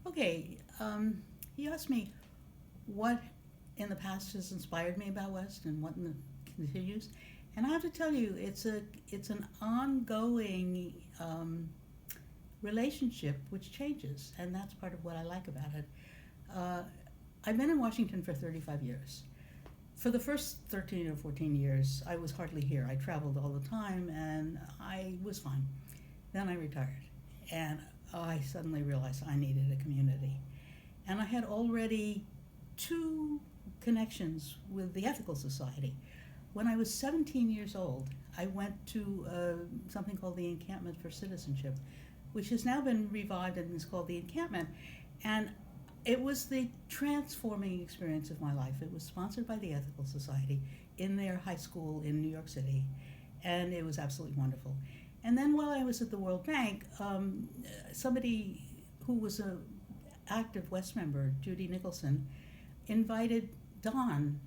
Okay, you asked me what in the past has inspired me about West and what in the continues, and I have to tell you, it's an ongoing relationship which changes, and that's part of what I like about it. Uh, I've been in Washington for 35 years. For the first 13 or 14 years, I was hardly here. I traveled all the time, and I was fine. Then I retired, and I suddenly realized I needed a community. And I had already two connections with the Ethical Society. When I was 17 years old, I went to something called the Encampment for Citizenship, which has now been revived and is called the Encampment. And it was the transforming experience of my life. It was sponsored by the Ethical Society in their high school in New York City, and it was absolutely wonderful. And then while I was at the World Bank, somebody who was a active West member, Judy Nicholson, invited Don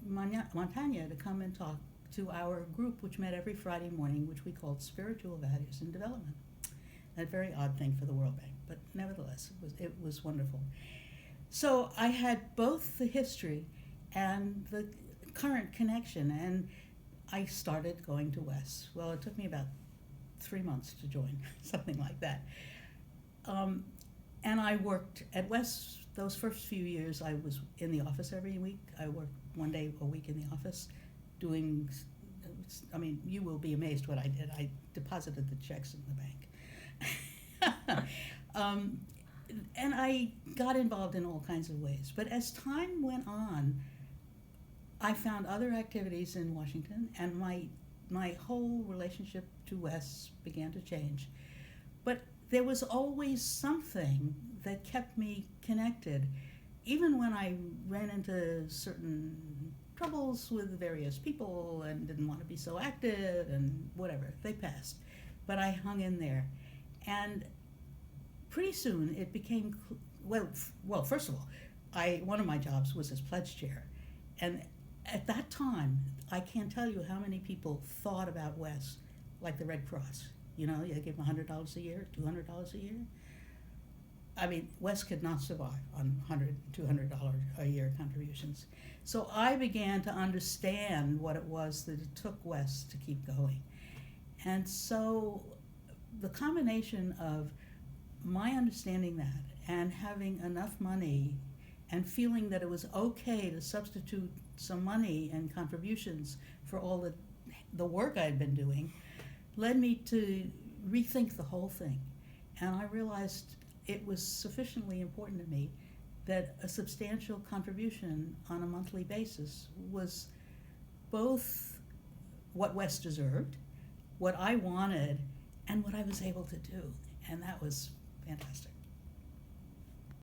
Montagna to come and talk to our group, which met every Friday morning, which we called Spiritual Values and Development. A very odd thing for the World Bank, but nevertheless, it was wonderful. So I had both the history and the current connection, and I started going to West. Well, it took me about 3 months to join, something like that. And I worked at West those first few years. I was in the office every week. I worked 1 day a week in the office doing, I mean, you will be amazed what I did. I deposited the checks in the bank. And I got involved in all kinds of ways. But as time went on, I found other activities in Washington, and my whole relationship to West began to change. But there was always something that kept me connected, even when I ran into certain troubles with various people and didn't want to be so active and whatever. They passed. But I hung in there. And pretty soon it became, well, first of all, one of my jobs was as pledge chair. And at that time, I can't tell you how many people thought about Wes like the Red Cross. You know, you give them $100 a year, $200 a year. I mean, Wes could not survive on $100, $200 a year contributions. So I began to understand what it was that it took Wes to keep going. And so the combination of my understanding that and having enough money and feeling that it was okay to substitute some money and contributions for all the work I had been doing led me to rethink the whole thing. And I realized it was sufficiently important to me that a substantial contribution on a monthly basis was both what West deserved, what I wanted, and what I was able to do. And that was fantastic.